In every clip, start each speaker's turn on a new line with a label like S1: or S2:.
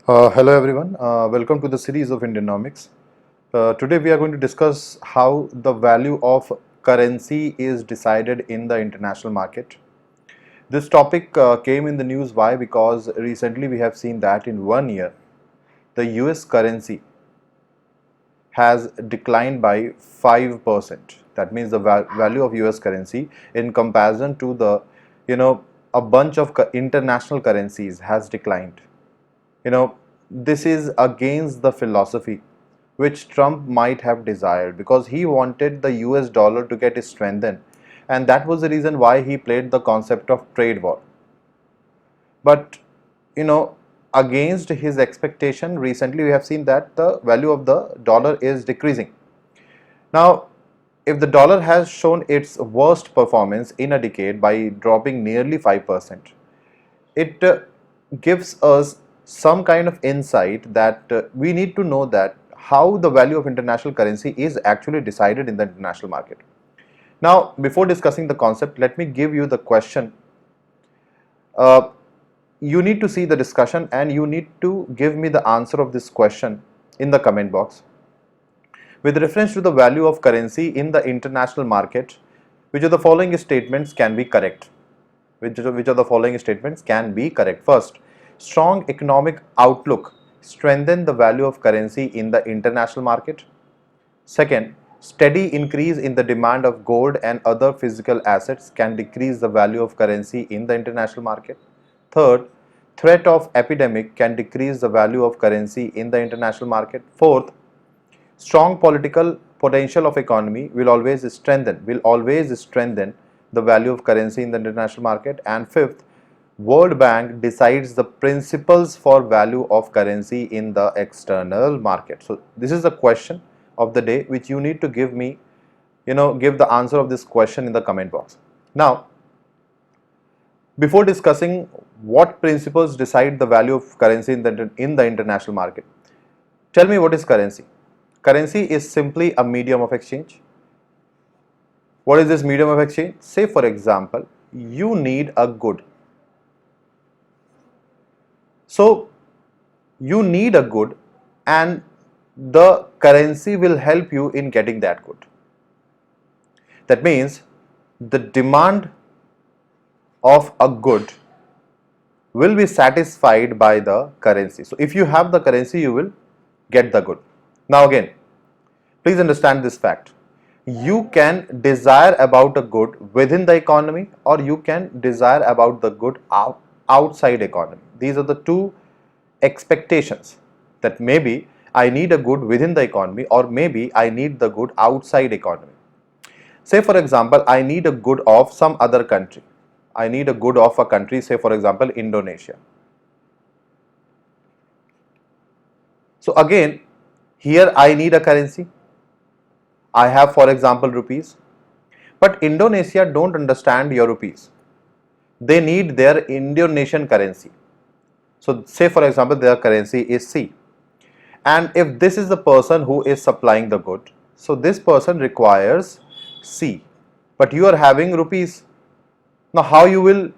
S1: Hello everyone, welcome to the series of Indianomics. Today we are going to discuss how the value of currency is decided in the international market. This topic came in the news. Why? Because recently we have seen that in 1 year the US currency has declined by 5%. That means the value of US currency in comparison to the a bunch of international currencies has declined. you know this is against the philosophy which Trump might have desired, because he wanted the US dollar to get strengthened, and that was the reason why he played the concept of trade war. But you know against his expectation, recently we have seen that the value of the dollar is decreasing. Now, if the dollar has shown its worst performance in a decade by dropping nearly 5%, it gives us some kind of insight that we need to know that how the value of international currency is actually decided in the international market. Now, before discussing the concept, let me give you the question. Uh, you need to see the discussion and you need to give me the answer of this question in the comment box. With reference to the value of currency in the international market, which of the following statements can be correct? Which of the following statements can be correct? First, strong economic outlook strengthen the value of currency in the international market. Second, steady increase in the demand of gold and other physical assets can decrease the value of currency in the international market. Third, threat of epidemic can decrease the value of currency in the international market. Fourth, strong political potential of economy will always strengthen the value of currency in the international market. And fifth, World Bank decides the principles for value of currency in the external market. So this is the question of the day which you need to give me, give the answer of this question in the comment box. Now, before discussing what principles decide the value of currency in the international market, tell me, what is currency? Currency is simply a medium of exchange. What is this medium of exchange? Say for example, you need a good. So you need a good and the currency will help you in getting that good. That means the demand of a good will be satisfied by the currency. So if you have the currency, you will get the good. Now again, please understand this fact. You can desire about a good within the economy, or you can desire about the good outside economy. These are the two expectations, that maybe I need a good within the economy, or maybe I need the good outside economy. Say for example, I need a good of some other country. I need a good of a country, say for example Indonesia. So again, here I need a currency. I have for example rupees, but Indonesia don't understand your rupees. They need their Indonesian currency. So say for example their currency is C, and if this is the person who is supplying the good, so this person requires C, but you are having rupees. Now how you will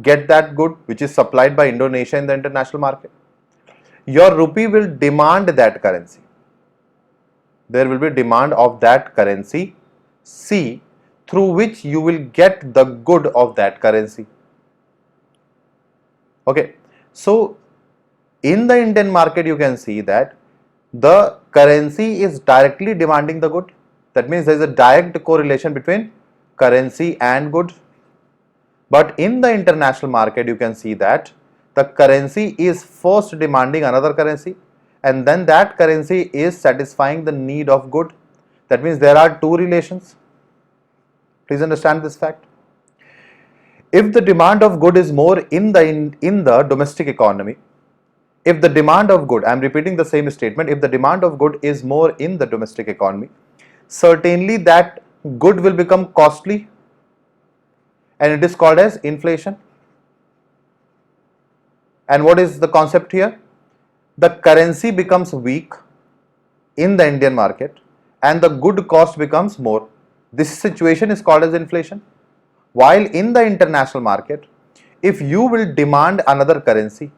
S1: get that good which is supplied by Indonesia in the international market? Your rupee will demand that currency. There will be demand of that currency C, through which you will get the good of that currency. Okay, so in the Indian market you can see that the currency is directly demanding the good. That means there is a direct correlation between currency and good. But in the international market you can see that the currency is first demanding another currency, and then that currency is satisfying the need of good. That means there are two relations. Please understand this fact. If the demand of good is more in the domestic economy, if the demand of good, I am repeating the same statement, if the demand of good is more in the domestic economy, certainly that good will become costly, and it is called as inflation. And what is the concept here? The currency becomes weak in the Indian market and the good cost becomes more. This situation is called as inflation. While in the international market, if you will demand another currency,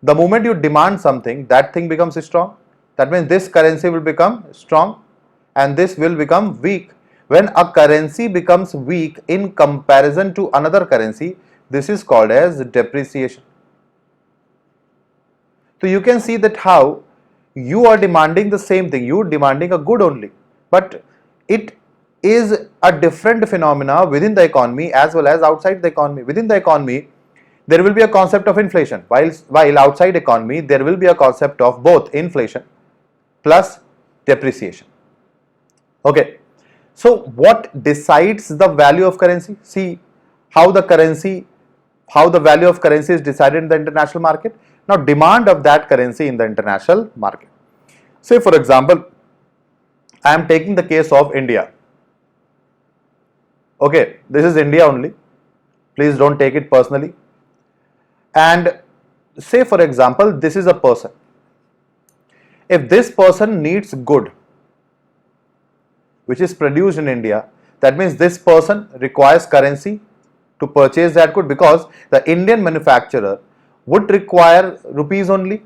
S1: The moment you demand something, that thing becomes strong. That means this currency will become strong and this will become weak. When a currency becomes weak in comparison to another currency, this is called as depreciation. So you can see that how you are demanding the same thing, you are demanding a good only, but it is a different phenomena within the economy as well as outside the economy. Within the economy, there will be a concept of inflation, while outside economy, there will be a concept of both inflation plus depreciation. Okay, so what decides the value of currency? See how the value of currency is decided in the international market. Now, demand of that currency in the international market. Say for example, I am taking the case of India. Okay, this is India only. Please don't take it personally. And say for example, this is a person. If this person needs good which is produced in India, that means this person requires currency to purchase that good, because the Indian manufacturer would require rupees only,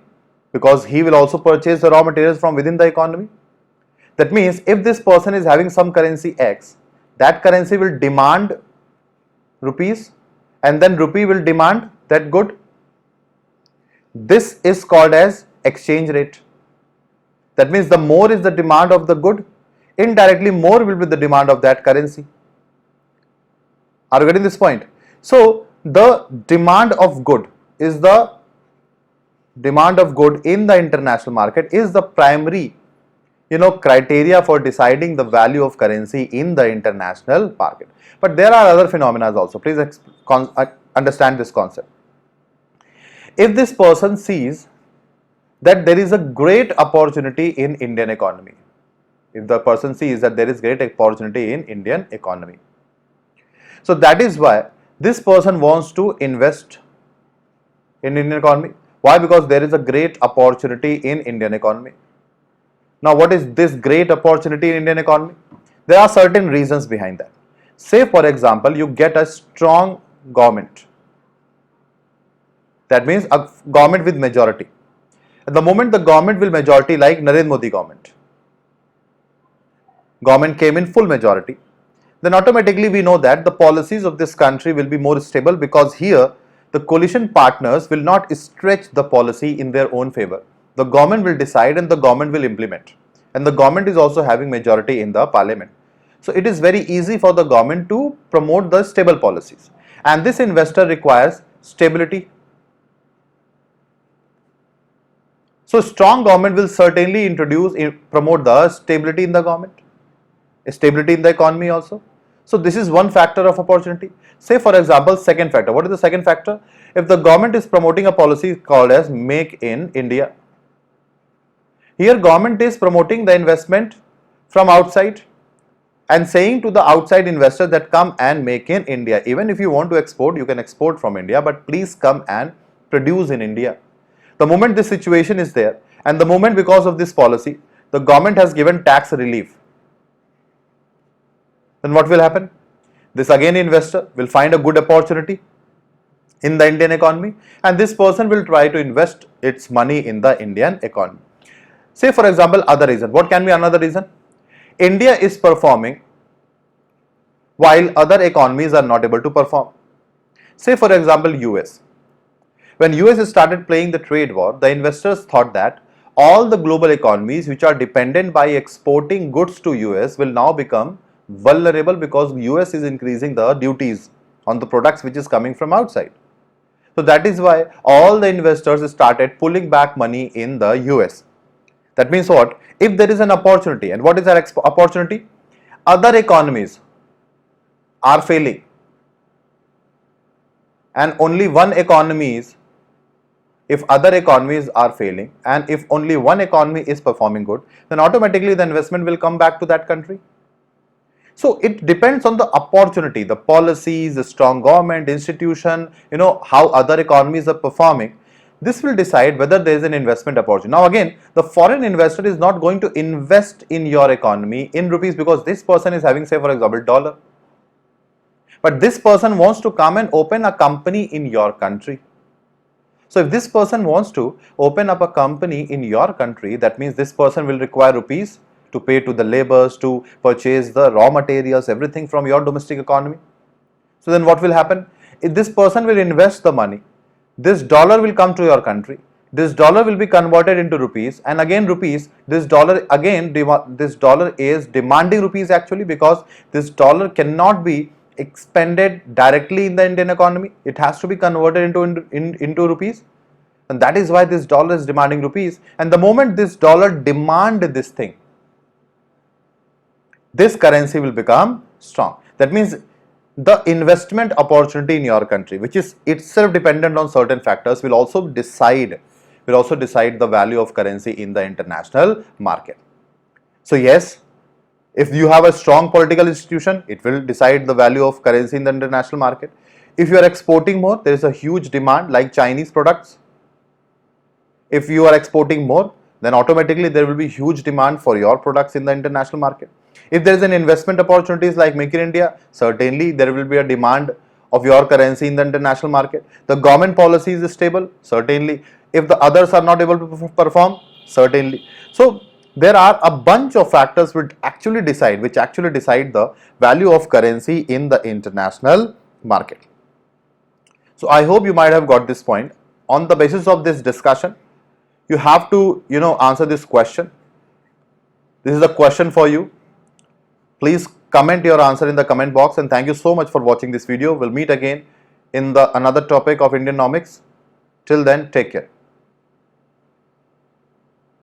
S1: because he will also purchase the raw materials from within the economy. That means if this person is having some currency X, that currency will demand rupees and then rupee will demand that good. This is called as exchange rate. That means the more is the demand of the good, indirectly more will be the demand of that currency. Are you getting this point? So the demand of good in the international market is the primary criteria for deciding the value of currency in the international market. But there are other phenomena also. Please understand this concept. If this person sees that there is a great opportunity in Indian economy, if the person sees that there is great opportunity in Indian economy, so that is why this person wants to invest in Indian economy. Why? Because there is a great opportunity in Indian economy. Now, what is this great opportunity in Indian economy? There are certain reasons behind that. Say for example, you get a strong government. That means a government with majority. At the moment the government will majority, like Narendra Modi government came in full majority, then automatically we know that the policies of this country will be more stable, because here the coalition partners will not stretch the policy in their own favor. The government will decide and the government will implement, and the government is also having majority in the parliament. So it is very easy for the government to promote the stable policies, and this investor requires stability. So strong government will certainly promote the stability in the government, stability in the economy also. So this is one factor of opportunity. Say for example, second factor. What is the second factor? If the government is promoting a policy called as Make in India. Here government is promoting the investment from outside and saying to the outside investors that come and make in India. Even if you want to export, you can export from India, but please come and produce in India. The moment this situation is there, and the moment because of this policy, the government has given tax relief, then what will happen? This again investor will find a good opportunity in the Indian economy, and this person will try to invest its money in the Indian economy. Say for example, other reason. What can be another reason? India is performing while other economies are not able to perform. Say for example, US. When US started playing the trade war, the investors thought that all the global economies which are dependent by exporting goods to US will now become vulnerable, because US is increasing the duties on the products which is coming from outside. So that is why all the investors started pulling back money in the US. That means what? If there is an opportunity, and what is that opportunity? Other economies are failing, and only one economy is, if other economies are failing and if only one economy is performing good, then automatically the investment will come back to that country. So it depends on the opportunity, the policies, the strong government, institution, how other economies are performing. This will decide whether there is an investment opportunity. Now again, the foreign investor is not going to invest in your economy in rupees, because this person is having, say for example, dollar. But this person wants to come and open a company in your country. So if this person wants to open up a company in your country, that means this person will require rupees to pay to the laborers, to purchase the raw materials, everything from your domestic economy. So then what will happen? If this person will invest the money, this dollar will come to your country, this dollar will be converted into rupees, and again rupees, this dollar is demanding rupees actually, because this dollar cannot be expended directly in the Indian economy. It has to be converted into rupees, and that is why this dollar is demanding rupees. And the moment this dollar demand this thing, this currency will become strong. That means the investment opportunity in your country, which is itself dependent on certain factors, will also decide the value of currency in the international market. So yes, if you have a strong political institution, it will decide the value of currency in the international market. If you are exporting more, there is a huge demand like Chinese products. If you are exporting more, then automatically there will be huge demand for your products in the international market. If there is an investment opportunities like Make in India, certainly there will be a demand of your currency in the international market. The government policy is stable, certainly. If the others are not able to perform, certainly. So there are a bunch of factors which actually decide the value of currency in the international market. So I hope you might have got this point. On the basis of this discussion, you have to answer this question. This is a question for you. Please comment your answer in the comment box, and thank you so much for watching this video. We'll meet again in another topic of Indianomics. Till then, take care.